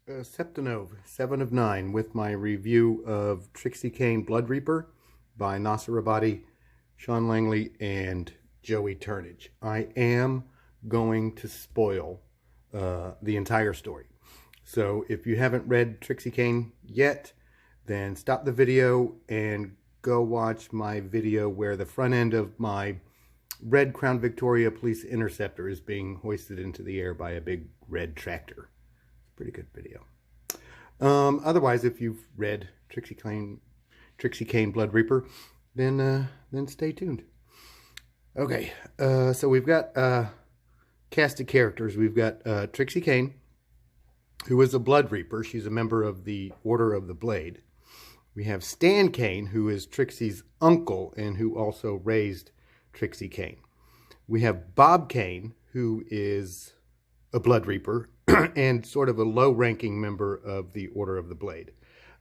Septanove, 7 of 9, with my review of Trixie Cain Blood Reaper by Nasser Rabadi, Sean Langley, and Joey Turnage. I am going to spoil the entire story. So if you haven't read Trixie Cain yet, then stop the video and go watch my video where the front end of my red Crown Victoria Police Interceptor is being hoisted into the air by a big red tractor. Pretty good video. Otherwise, if you've read Trixie Cain Blood Reaper, then stay tuned. Okay, so we've got a cast of characters. We've got Trixie Cain, who is a Blood Reaper. She's a member of the Order of the Blade. We have Stan Cain, who is Trixie's uncle and who also raised Trixie Cain. We have Bob Cain, who is a Blood Reaper and sort of a low-ranking member of the Order of the Blade.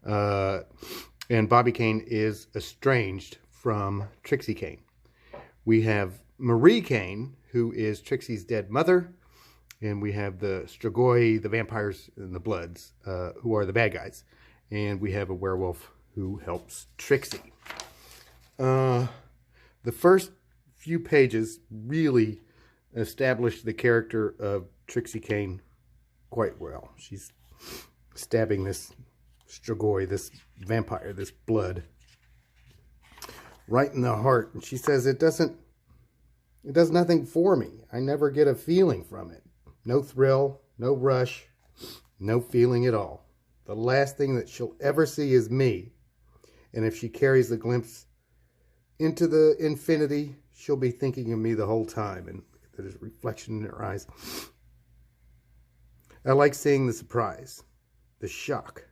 And Bobby Cain is estranged from Trixie Cain. We have Marie Cain, who is Trixie's dead mother. And we have the Strigoi, the vampires, and the Bloods, who are the bad guys. And we have a werewolf who helps Trixie. The first few pages really establish the character of Trixie Cain quite well. She's stabbing this Strigoi, this vampire, this blood, right in the heart. And she says, it does nothing for me. I never get a feeling from it. No thrill, no rush, no feeling at all. The last thing that she'll ever see is me. And if she carries a glimpse into the infinity, she'll be thinking of me the whole time. And there's a reflection in her eyes. I like seeing the surprise, the shock,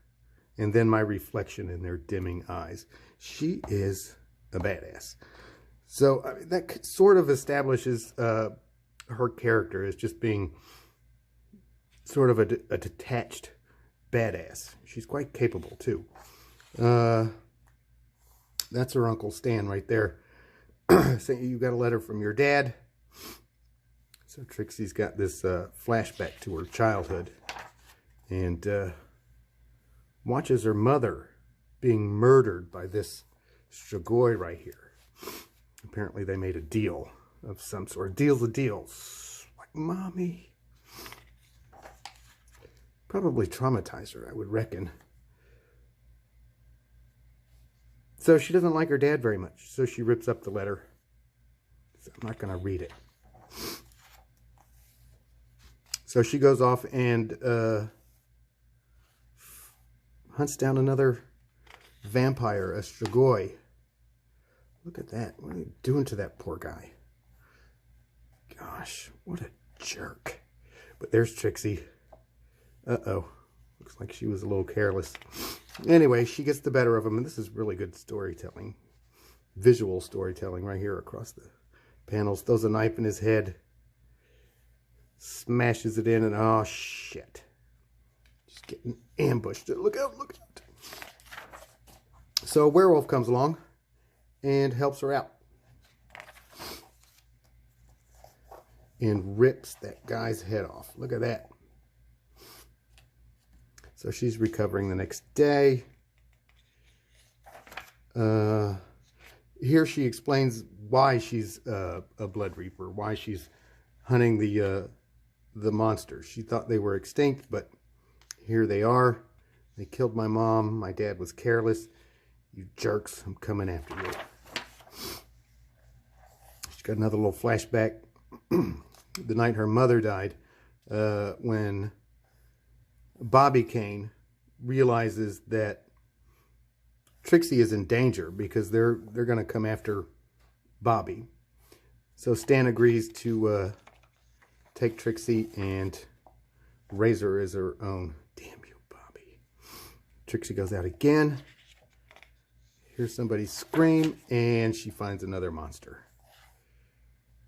and then my reflection in their dimming eyes. She is a badass. So I mean, that sort of establishes her character as just being sort of a detached badass. She's quite capable, too. That's her Uncle Stan right there. Saying, you got a letter from your dad. So Trixie's got this flashback to her childhood and watches her mother being murdered by this Strigoi right here. Apparently they made a deal of some sort. Deal's a deal. Like, mommy. Probably traumatized her, I would reckon. So she doesn't like her dad very much. So she rips up the letter. So I'm not going to read it. So she goes off and hunts down another vampire, a Strigoi. Look at that. What are you doing to that poor guy? Gosh, what a jerk. But there's Trixie. Uh-oh. Looks like she was a little careless. Anyway, she gets the better of him, and this is really good storytelling. Visual storytelling right here across the panels. Throws a knife in his head. Smashes it in, and oh, shit. She's getting ambushed. Look out, look out. So a werewolf comes along and helps her out. And rips that guy's head off. Look at that. So she's recovering the next day. Here she explains why she's a Blood Reaper, why she's hunting the monsters. She thought they were extinct, but here they are. They killed my mom. My dad was careless. You jerks, I'm coming after you. She's got another little flashback. The night her mother died, when Bobby Cain realizes that Trixie is in danger because they're going to come after Bobby. So Stan agrees to take Trixie and raise her as her own. Damn you, Bobby. Trixie goes out again. Hears somebody scream, and she finds another monster.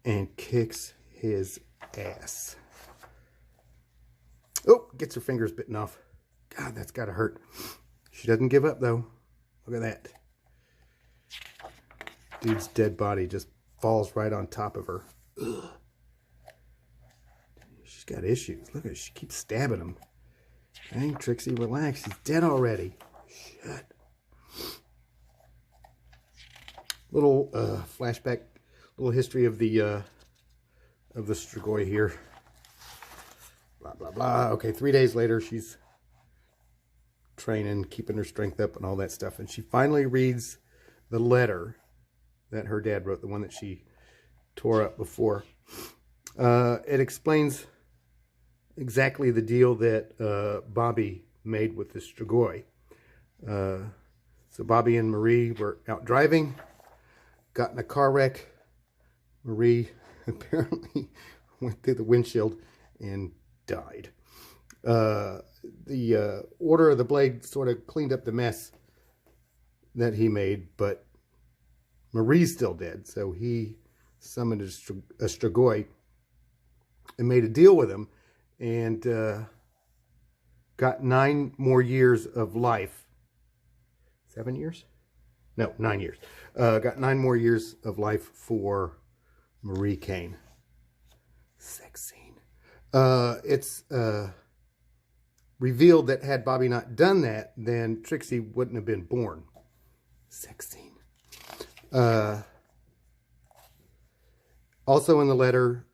And kicks his ass. Oh, gets her fingers bitten off. God, that's gotta hurt. She doesn't give up, though. Look at that. Dude's dead body just falls right on top of her. Ugh. She's got issues. Look at her. She keeps stabbing him. Dang, Trixie, relax. She's dead already. Shit. Little flashback, little history of the Strigoi here. Blah, blah, blah. Okay, 3 days later, she's training, keeping her strength up and all that stuff. And she finally reads the letter that her dad wrote, the one that she tore up before. It explains exactly the deal that Bobby made with the Strigoi. So Bobby and Marie were out driving, got in a car wreck. Marie apparently went through the windshield and died. The Order of the Blade sort of cleaned up the mess that he made, but Marie's still dead, so he summoned a Strigoi and made a deal with him and got 9 more years of life. 7 years? No, 9 years. Got 9 more years of life for Marie Cain. Sex scene. It's revealed that had Bobby not done that, then Trixie wouldn't have been born. Sex scene. Also in the letter,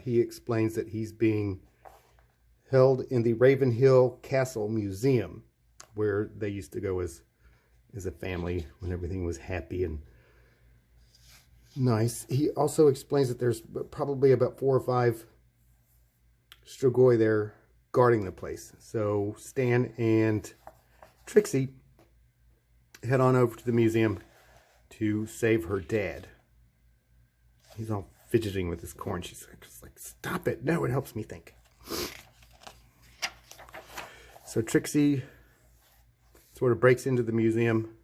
he explains that he's being held in the Ravenhill Castle Museum, where they used to go as a family when everything was happy and nice. He also explains that there's probably about 4 or 5 Strigoi there guarding the place. So Stan and Trixie head on over to the museum to save her dad. He's all fidgeting with his corn. She's just like, stop it. No, it helps me think. So Trixie sort of breaks into the museum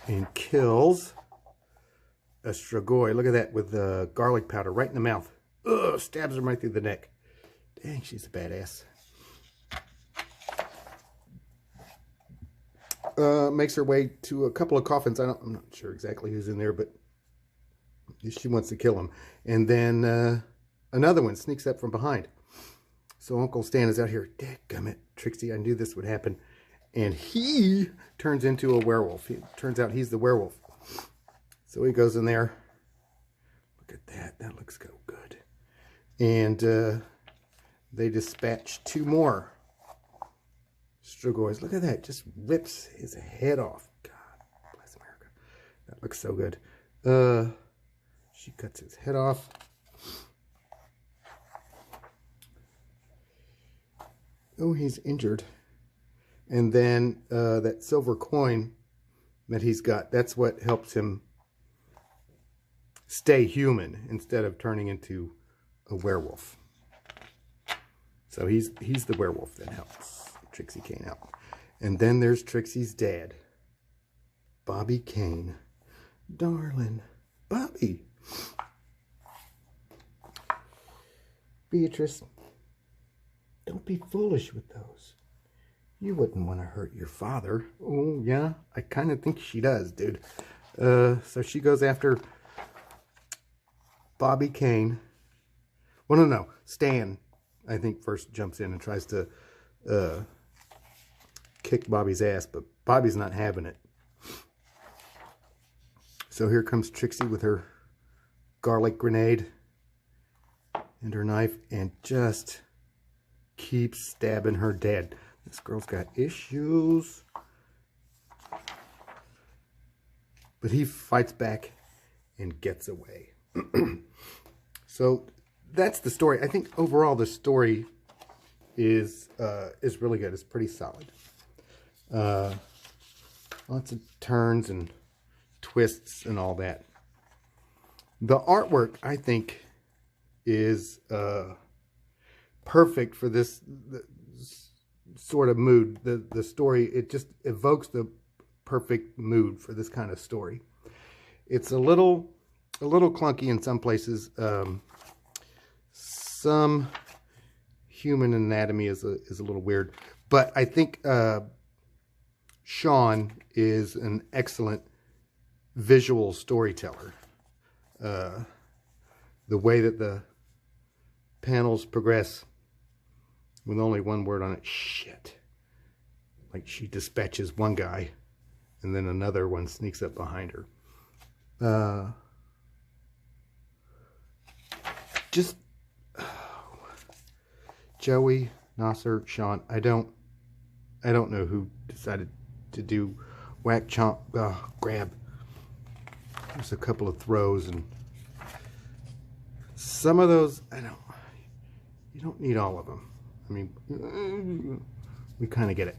and kills a Strigoi. Look at that, with the garlic powder right in the mouth. Ugh, stabs him right through the neck. Dang, she's a badass. Makes her way to a couple of coffins. I'm not sure exactly who's in there, but she wants to kill him. And then another one sneaks up from behind. So Uncle Stan is out here. Dadgummit, Trixie, I knew this would happen. And he turns into a werewolf. It turns out he's the werewolf. So he goes in there. Look at that. That looks so good. And they dispatch 2 more Strigois. Look at that. Just rips his head off. God bless America. That looks so good. She cuts his head off. Oh, he's injured. And then that silver coin that he's got, that's what helps him stay human instead of turning into a werewolf. So he's the werewolf that helps Trixie Cain out. And then there's Trixie's dad, Bobby Cain. Darling, Bobby. Beatrice, don't be foolish with those. You wouldn't want to hurt your father. Oh, yeah, I kind of think she does, dude. So she goes after Bobby Cain. Well, no. Stan, I think, first jumps in and tries to kick Bobby's ass, but Bobby's not having it. So here comes Trixie with her garlic grenade and her knife and just keeps stabbing her dad. This girl's got issues. But he fights back and gets away. So that's the story. I think overall the story is really good. It's pretty solid. Lots of turns and twists and all that. The artwork, I think, is perfect for this sort of mood. The story, it just evokes the perfect mood for this kind of story. It's a little clunky in some places. Some human anatomy is a little weird, but I think Sean is an excellent visual storyteller. The way that the panels progress with only one word on it. Shit. Like she dispatches one guy and then another one sneaks up behind her. Just Joey, Nasser, Sean. I don't know who decided to do whack, chomp, grab. There's a couple of throws, and some of those, you don't need all of them. I mean, we kind of get it.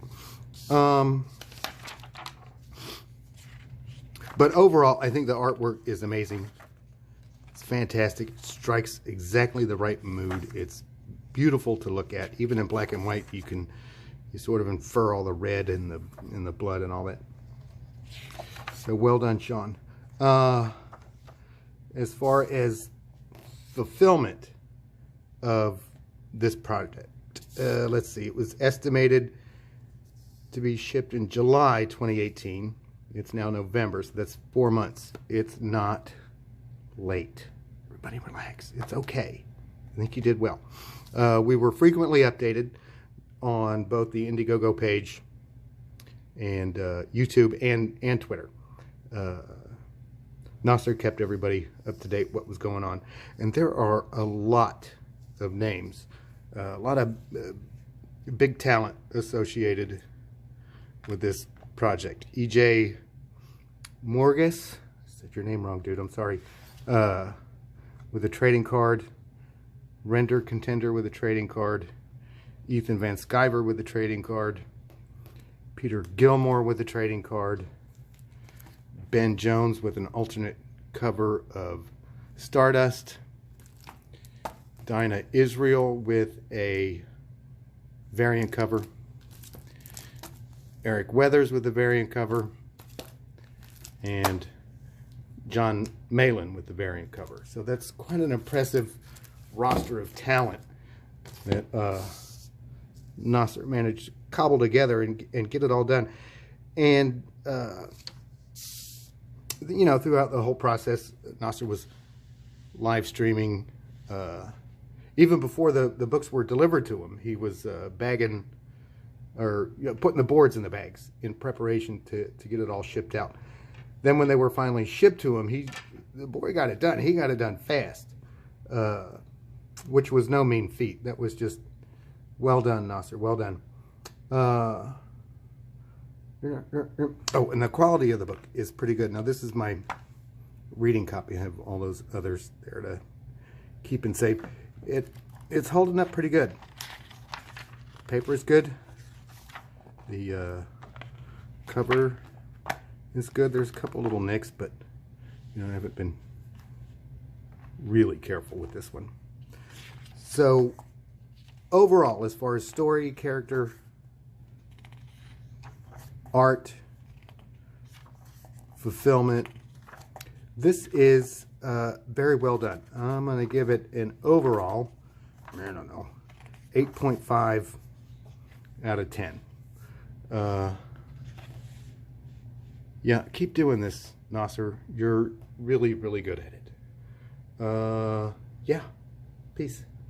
But overall, I think the artwork is amazing. It's fantastic. It strikes exactly the right mood. It's beautiful to look at. Even in black and white, you sort of infer all the red and the blood and all that. So well done, Sean. As far as fulfillment of this project, let's see. It was estimated to be shipped in July 2018. It's now November, so that's 4 months. It's not late. Everybody relax. It's okay. I think you did well. We were frequently updated on both the Indiegogo page and YouTube and Twitter. Nasser kept everybody up to date what was going on. And there are a lot of names, a lot of big talent associated with this project. EJ Morgus, I said your name wrong, dude, I'm sorry, with a trading card. Render Contender with a trading card. Ethan Van Sciver with a trading card. Peter Gilmore with a trading card. Ben Jones with an alternate cover of Stardust. Dinah Israel with a variant cover. Eric Weathers with a variant cover. And John Malin with the variant cover. So that's quite an impressive roster of talent that Nasser managed to cobble together and get it all done. And you know, throughout the whole process, Nasser was live streaming. Even before the books were delivered to him, he was bagging, or putting the boards in the bags in preparation to get it all shipped out. Then when they were finally shipped to him, the boy got it done. He got it done fast, which was no mean feat. That was just well done, Nasser. Well done. Oh, and the quality of the book is pretty good. Now, this is my reading copy. I have all those others there to keep and safe. It's holding up pretty good. Paper is good. The cover is good. There's a couple little nicks, but you know, I haven't been really careful with this one. So overall, as far as story, character, art, fulfillment, this is very well done. I'm going to give it an overall, I don't know, 8.5 out of 10. Yeah, keep doing this, Nasser. You're really, really good at it. Yeah, peace.